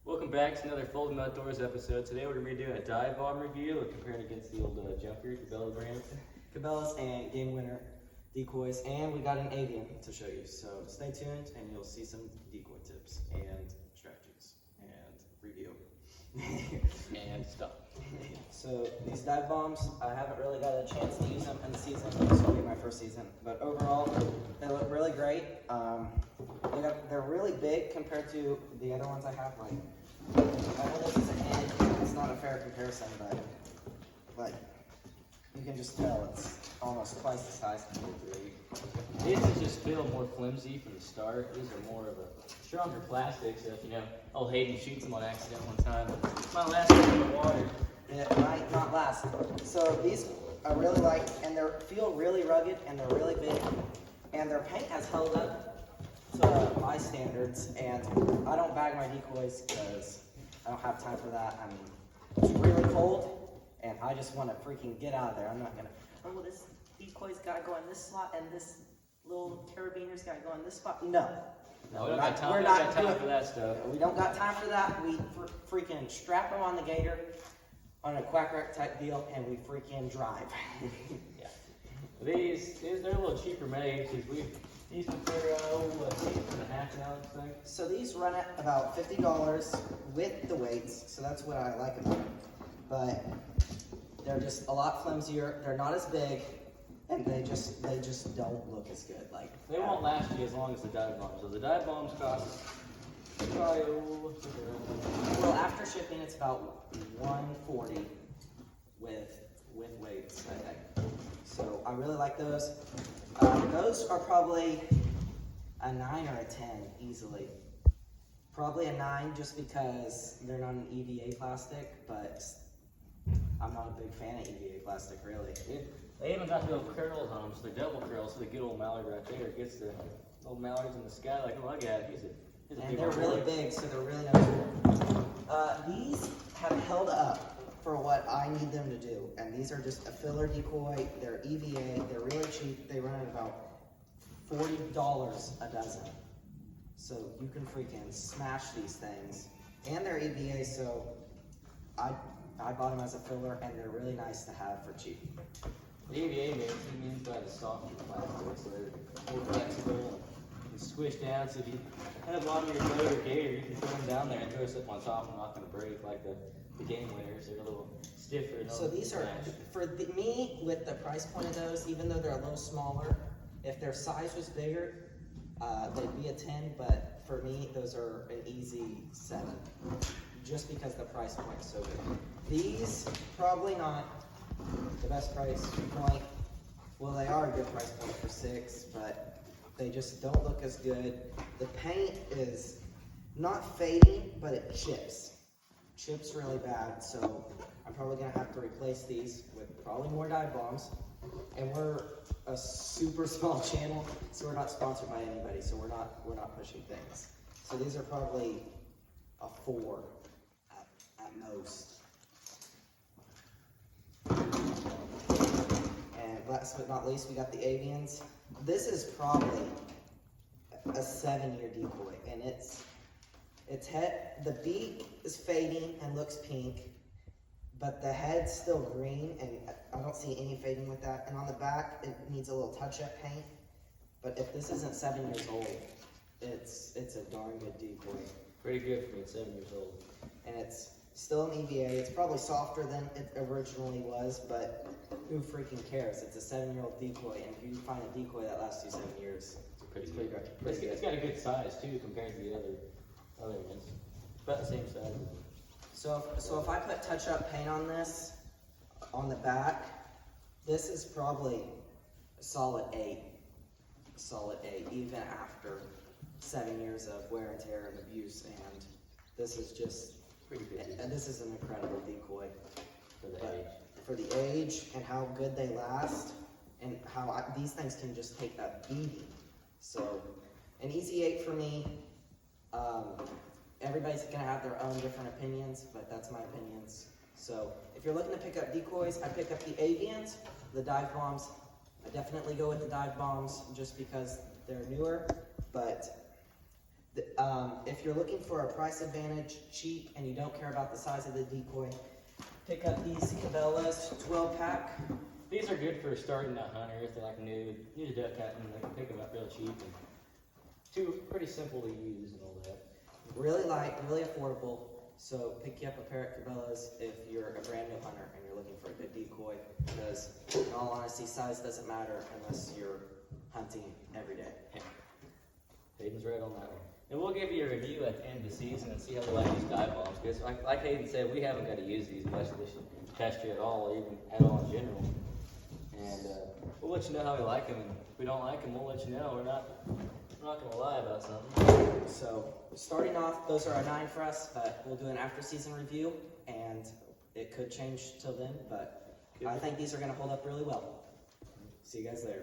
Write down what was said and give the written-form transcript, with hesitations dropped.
Welcome back to another Foldem Outdoors episode. Today we're going to be doing a dive bomb review and comparing against the old Junker, Cabela brand. Cabela's and Game Winner decoys, and we got an avian to show you. So stay tuned and you'll see some decoy tips and strategies and review. And stuff. So these dive bombs, I haven't really got a chance to use them in the season. This will be my first season, but overall they look really great. They're really big compared to the other ones I have. I know this is a head, it's not a fair comparison, but you can just tell it's almost twice the size. This is just feel more flimsy from the start. These are more of a stronger plastic, so if old Hayden shoots them on accident one time, it might last in the water. It might not last. So these I really like, and they feel really rugged, and they're really big, and their paint has held up to my standards, and I don't bag my decoys because I don't have time for that. I mean, it's really cold, and I just want to freaking get out of there. I'm not gonna, oh, this decoy's got to go in this slot, and this little carabiner's got to go in this spot. No. No, we don't got time for that stuff. We don't got time for that. We freaking strap them on the gator on a quack rack type deal, and we freaking drive. Yeah. They're a little cheaper made because these were for $8.50 now, I think. So these run at about $50 with the weights, so that's what I like about them. But they're just a lot flimsier. They're not as big, and they just don't look as good. They won't last you as long as the dive bombs. So the dive bombs cost probably, well, after shipping, it's about $140 with weights, I think. So I really like those. Those are probably a 9 or a 10 easily. Probably a 9 just because they're not an EVA plastic, but I'm not a big fan of EVA plastic, really. They haven't got the old curls on them, so they're double curls, so the good old mallard right there gets the old mallards in the sky like, oh, look at it, he's a And big they're old really boy. big, so they're really noticeable. These have held up for what I need them to do, and these are just a filler decoy. They're EVA, they're really cheap. They run at about $40 a dozen. So you can freaking smash these things. And they're EVA, so I bought them as a filler, and they're really nice to have for cheap. The EVA means by the softer plastic, so they're more flexible and squish down. So if you have one of your boat or gator, you can throw them down there and throw something on top and not going to break like the Game Winners. They're a little stiffer. So these are, for me, with the price point of those, even though they're a little smaller, if their size was bigger, they'd be a 10, but for me, those are an easy 7, just because the price point is so good. These, probably not the best price point. Well, they are a good price point for 6, but they just don't look as good. The paint is not fading, but it chips. Chips really bad, so I'm probably gonna have to replace these with probably more dive bombs. And we're a super small channel, so we're not sponsored by anybody, so we're not pushing things. So these are probably a 4 at most. And last but not least, we got the avians. This is probably a 7-year decoy, and the beak is fading and looks pink, but the head's still green, and I don't see any fading with that. And on the back, it needs a little touch-up paint. But if this isn't 7 years old, it's a darn good decoy. Pretty good for being 7 years old. And it's still an EVA. It's probably softer than it originally was, but who freaking cares? It's a 7-year-old decoy, and if you find a decoy that lasts you 7 years, it's pretty good. It's got a good size too compared to the other ones. About the same size. So if I put touch-up paint on this, on the back, this is probably a solid 8. Solid 8, even after 7 years of wear and tear and abuse. And this is just Pretty good. And this is an incredible decoy For the age. For the age and how good they last, and how these things can just take that beating. So an easy 8 for me. Everybody's gonna have their own different opinions, but that's my opinions. So if you're looking to pick up decoys, I pick up the avians, the dive bombs. I definitely go with the dive bombs just because they're newer, but If you're looking for a price advantage, cheap, and you don't care about the size of the decoy, pick up these Cabela's 12 pack. These are good for starting out hunters. They're like new to duck hunting. They can pick them up real cheap and pretty simple to use and all that. Really light, really affordable. So pick you up a pair of Cabela's if you're a brand new hunter and you're looking for a good decoy. Because in all honesty, size doesn't matter unless you're hunting every day. Yeah. Hayden's right on that one. And we'll give you a review at the end of the season and see how we like these dive bombs. Because like Hayden said, we haven't got to use these much this test year at all, even at all in general. And we'll let you know how we like them. And if we don't like them, we'll let you know. We're not going to lie about something. So starting off, those are a 9 for us, but we'll do an after-season review, and it could change till then, but I think these are going to hold up really well. See you guys later.